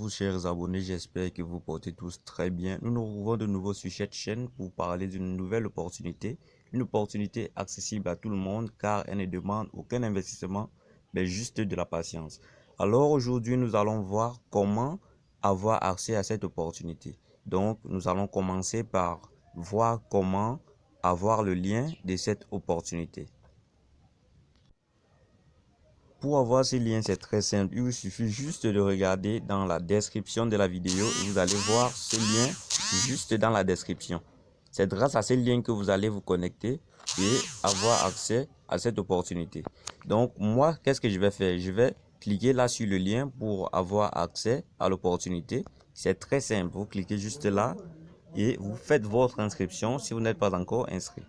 vous, chers abonnés, j'espère que vous portez tous très bien. Nous nous retrouvons de nouveau sur cette chaîne pour parler d'une nouvelle opportunité. Une opportunité accessible à tout le monde car elle ne demande aucun investissement, mais juste de la patience. Alors aujourd'hui, nous allons voir comment avoir accès à cette opportunité. Donc, nous allons commencer par voir comment avoir le lien de cette opportunité. Pour avoir ce lien, c'est très simple. Il vous suffit juste de regarder dans la description de la vidéo et vous allez voir ce lien juste dans la description. C'est grâce à ce lien que vous allez vous connecter et avoir accès à cette opportunité. Donc, moi, qu'est-ce que je vais faire? Je vais cliquer là sur le lien pour avoir accès à l'opportunité. C'est très simple. Vous cliquez juste là et vous faites votre inscription si vous n'êtes pas encore inscrit.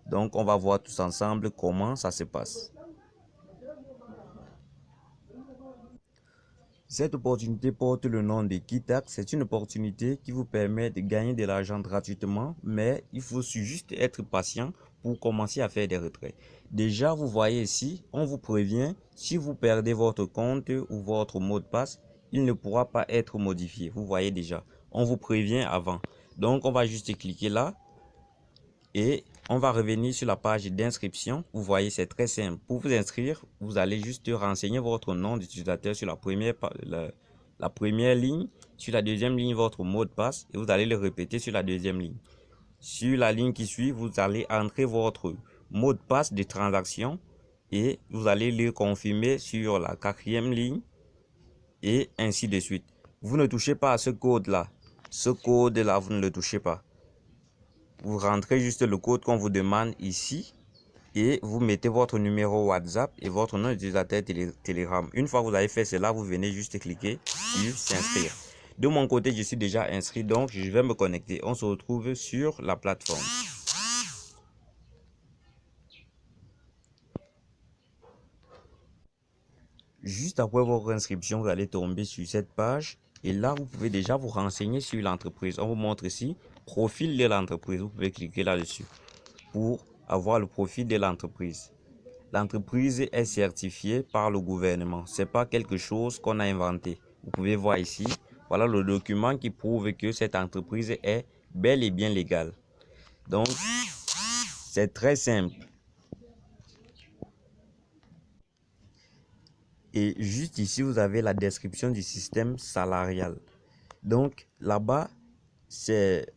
Donc, on va voir tous ensemble comment ça se passe. Cette opportunité porte le nom de Kitax. C'est une opportunité qui vous permet de gagner de l'argent gratuitement, mais il faut juste être patient pour commencer à faire des retraits. Déjà, vous voyez ici, on vous prévient, si vous perdez votre compte ou votre mot de passe, il ne pourra pas être modifié. Vous voyez déjà, on vous prévient avant. Donc, on va juste cliquer là et on va revenir sur la page d'inscription. Vous voyez, c'est très simple. Pour vous inscrire, vous allez juste renseigner votre nom d'utilisateur sur la première ligne. Sur la deuxième ligne, votre mot de passe et vous allez le répéter sur la deuxième ligne. Sur la ligne qui suit, vous allez entrer votre mot de passe de transaction et vous allez le confirmer sur la quatrième ligne et ainsi de suite. Vous ne touchez pas à ce code-là. Ce code-là, vous ne le touchez pas. Vous rentrez juste le code qu'on vous demande ici et vous mettez votre numéro WhatsApp et votre nom d'utilisateur Telegram. Une fois que vous avez fait cela, vous venez juste cliquer sur s'inscrire. De mon côté, je suis déjà inscrit, donc je vais me connecter. On se retrouve sur la plateforme. Juste après votre inscription, vous allez tomber sur cette page et là, vous pouvez déjà vous renseigner sur l'entreprise. On vous montre ici, profil de l'entreprise. Vous pouvez cliquer là-dessus pour avoir le profil de l'entreprise. L'entreprise est certifiée par le gouvernement. C'est pas quelque chose qu'on a inventé. Vous pouvez voir ici, voilà le document qui prouve que cette entreprise est bel et bien légale. Donc, c'est très simple. Et juste ici, vous avez la description du système salarial. Donc, là-bas,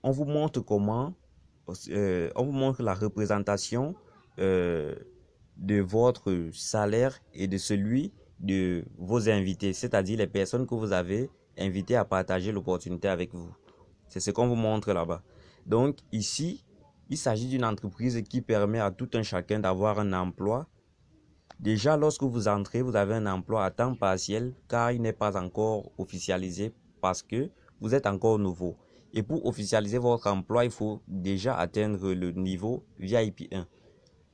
on vous montre comment, on vous montre la représentation de votre salaire et de celui de vos invités, c'est-à-dire les personnes que vous avez invitées à partager l'opportunité avec vous. C'est ce qu'on vous montre là-bas. Donc ici, il s'agit d'une entreprise qui permet à tout un chacun d'avoir un emploi. Déjà, lorsque vous entrez, vous avez un emploi à temps partiel car il n'est pas encore officialisé parce que vous êtes encore nouveau. Et pour officialiser votre emploi, il faut déjà atteindre le niveau VIP 1.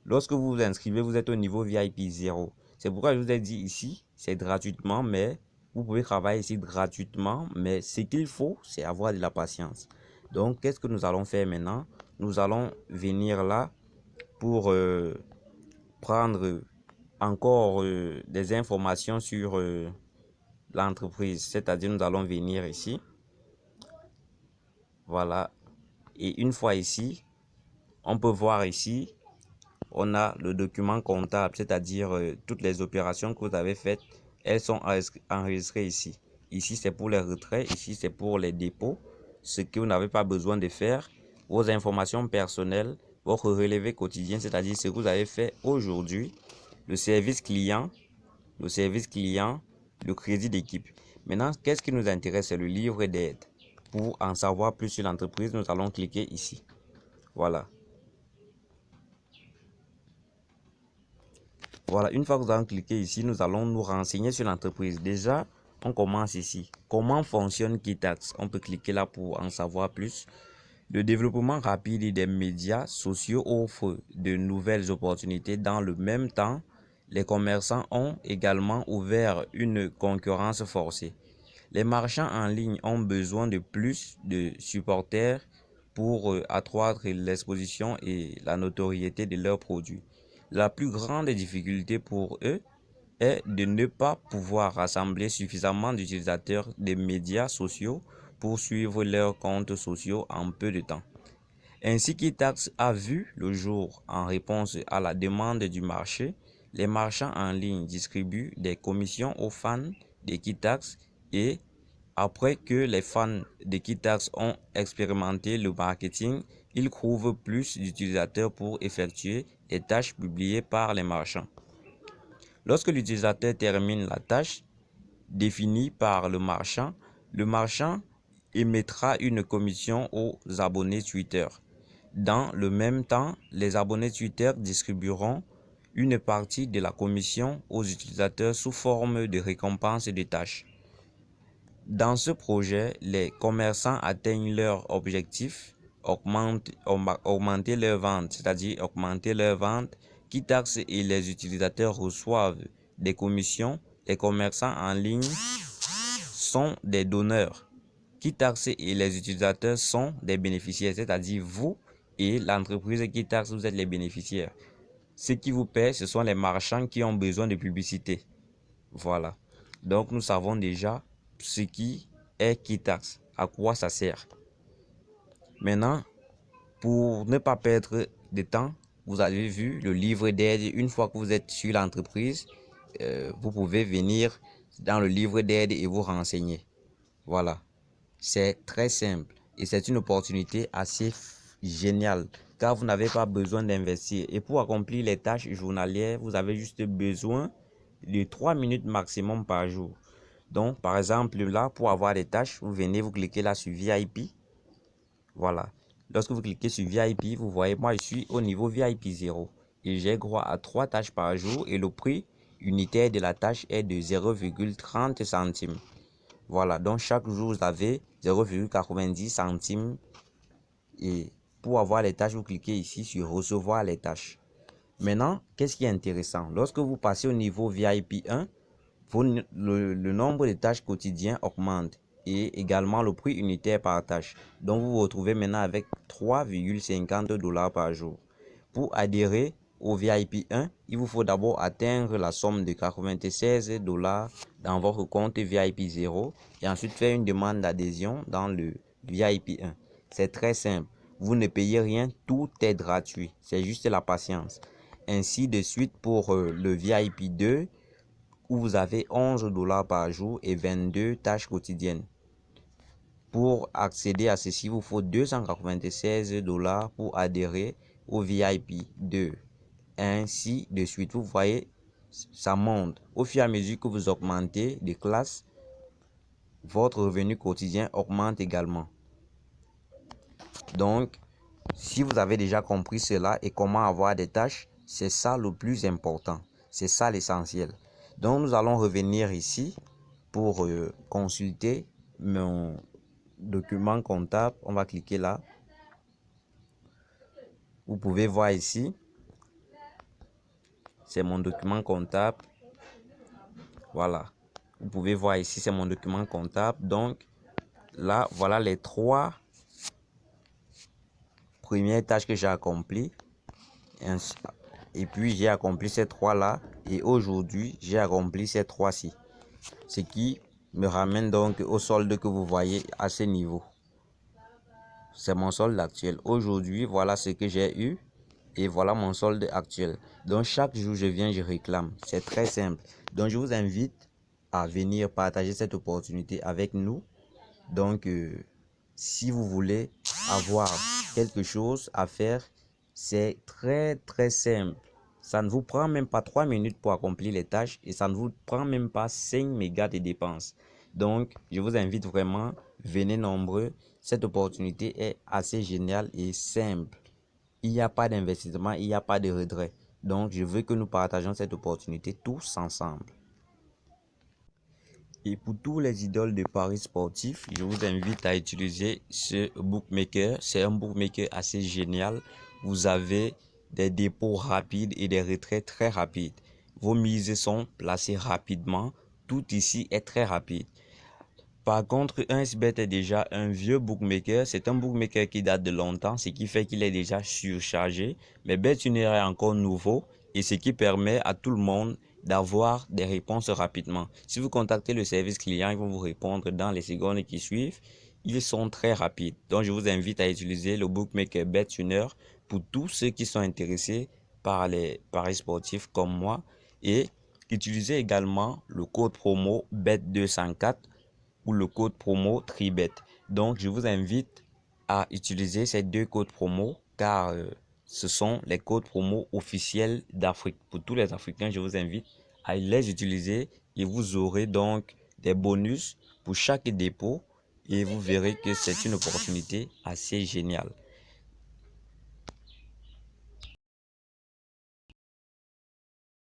Lorsque vous vous inscrivez, vous êtes au niveau VIP 0. C'est pourquoi je vous ai dit ici, c'est gratuitement, mais vous pouvez travailler ici gratuitement, mais ce qu'il faut, c'est avoir de la patience. Donc, qu'est-ce que nous allons faire maintenant? Nous allons venir là pour prendre encore des informations sur l'entreprise. C'est-à-dire, nous allons venir ici. Voilà. Et une fois ici, on peut voir ici, on a le document comptable, c'est-à-dire toutes les opérations que vous avez faites, elles sont enregistrées ici. Ici, c'est pour les retraits, ici, c'est pour les dépôts, ce que vous n'avez pas besoin de faire, vos informations personnelles, votre relevé quotidien, c'est-à-dire ce que vous avez fait aujourd'hui, le service client, le crédit d'équipe. Maintenant, qu'est-ce qui nous intéresse? C'est le livre d'aide. Pour en savoir plus sur l'entreprise, nous allons cliquer ici. Voilà. Voilà, une fois que vous avez cliqué ici, nous allons nous renseigner sur l'entreprise. Déjà, on commence ici. Comment fonctionne Kitax? On peut cliquer là pour en savoir plus. Le développement rapide des médias sociaux offre de nouvelles opportunités. Dans le même temps, les commerçants ont également ouvert une concurrence forcée. Les marchands en ligne ont besoin de plus de supporters pour accroître l'exposition et la notoriété de leurs produits. La plus grande difficulté pour eux est de ne pas pouvoir rassembler suffisamment d'utilisateurs des médias sociaux pour suivre leurs comptes sociaux en peu de temps. Ainsi qu'Itax a vu le jour en réponse à la demande du marché, les marchands en ligne distribuent des commissions aux fans de Kitax et après que les fans de Kitax ont expérimenté le marketing, ils trouvent plus d'utilisateurs pour effectuer les tâches publiées par les marchands. Lorsque l'utilisateur termine la tâche définie par le marchand émettra une commission aux abonnés Twitter. Dans le même temps, les abonnés Twitter distribueront une partie de la commission aux utilisateurs sous forme de récompense de tâches. Dans ce projet, les commerçants atteignent leur objectif, augmenter leurs ventes, c'est-à-dire augmenter leurs ventes, Kitax et les utilisateurs reçoivent des commissions. Les commerçants en ligne sont des donneurs. Kitax et les utilisateurs sont des bénéficiaires, c'est-à-dire vous et l'entreprise Kitax, vous êtes les bénéficiaires. Ce qui vous paie, ce sont les marchands qui ont besoin de publicité. Voilà. Donc, nous savons déjà ce qui est Kitax, à quoi ça sert. Maintenant, pour ne pas perdre de temps, vous avez vu le livre d'aide. Une fois que vous êtes sur l'entreprise, vous pouvez venir dans le livre d'aide et vous renseigner. Voilà. C'est très simple et c'est une opportunité assez géniale car vous n'avez pas besoin d'investir. Et pour accomplir les tâches journalières, vous avez juste besoin de 3 minutes maximum par jour. Donc, par exemple, là, pour avoir des tâches, vous venez, vous cliquez là sur VIP. Voilà. Lorsque vous cliquez sur VIP, vous voyez, moi, je suis au niveau VIP 0 et j'ai droit à 3 tâches par jour et le prix unitaire de la tâche est de 0,30 centimes. Voilà, donc chaque jour, vous avez 0,90 centimes. Et pour avoir les tâches, vous cliquez ici sur recevoir les tâches. Maintenant, qu'est-ce qui est intéressant? Lorsque vous passez au niveau VIP 1, le nombre de tâches quotidiennes augmente et également le prix unitaire par tâche. Donc, vous vous retrouvez maintenant avec 3,50 $ par jour. Pour adhérer au VIP 1, il vous faut d'abord atteindre la somme de 96 $ dans votre compte VIP 0 et ensuite faire une demande d'adhésion dans le VIP 1. C'est très simple. Vous ne payez rien, tout est gratuit. C'est juste la patience. Ainsi de suite pour le VIP 2 où vous avez 11 $ par jour et 22 tâches quotidiennes. Pour accéder à ceci, il vous faut 296 $ pour adhérer au VIP 2. Ainsi de suite, vous voyez, ça monte. Au fur et à mesure que vous augmentez de classe, votre revenu quotidien augmente également. Donc, si vous avez déjà compris cela et comment avoir des tâches, c'est ça le plus important. C'est ça l'essentiel. Donc, nous allons revenir ici pour consulter mon document comptable. On va cliquer là. Vous pouvez voir ici. C'est mon document comptable. Voilà. Vous pouvez voir ici, c'est mon document comptable. Donc, là, voilà les 3 premières tâches que j'ai accomplies. Et puis, j'ai accompli ces 3 là. Et aujourd'hui, j'ai accompli ces 3-ci. Ce qui me ramène donc au solde que vous voyez à ce niveau. C'est mon solde actuel. Aujourd'hui, voilà ce que j'ai eu. Et voilà mon solde actuel. Donc, chaque jour, je viens, je réclame. C'est très simple. Donc, je vous invite à venir partager cette opportunité avec nous. Donc, si vous voulez avoir quelque chose à faire, c'est très, très simple. Ça ne vous prend même pas 3 minutes pour accomplir les tâches et ça ne vous prend même pas 5 mégas de dépenses. Donc, je vous invite vraiment, venez nombreux. Cette opportunité est assez géniale et simple. Il n'y a pas d'investissement, il n'y a pas de regret. Donc, je veux que nous partageons cette opportunité tous ensemble. Et pour tous les idoles de paris sportifs, je vous invite à utiliser ce bookmaker. C'est un bookmaker assez génial. Vous avez des dépôts rapides et des retraits très rapides. Vos mises sont placées rapidement. Tout ici est très rapide. Par contre, 1xBet est déjà un vieux bookmaker. C'est un bookmaker qui date de longtemps, ce qui fait qu'il est déjà surchargé. Mais BetUnity est encore nouveau et ce qui permet à tout le monde d'avoir des réponses rapidement. Si vous contactez le service client, ils vont vous répondre dans les secondes qui suivent. Ils sont très rapides. Donc, je vous invite à utiliser le bookmaker BetTuner pour tous ceux qui sont intéressés par les paris sportifs comme moi. Et utilisez également le code promo BET204 ou le code promo TRIBET. Donc, je vous invite à utiliser ces deux codes promo car ce sont les codes promo officiels d'Afrique. Pour tous les Africains, je vous invite à les utiliser et vous aurez donc des bonus pour chaque dépôt et vous verrez que c'est une opportunité assez géniale.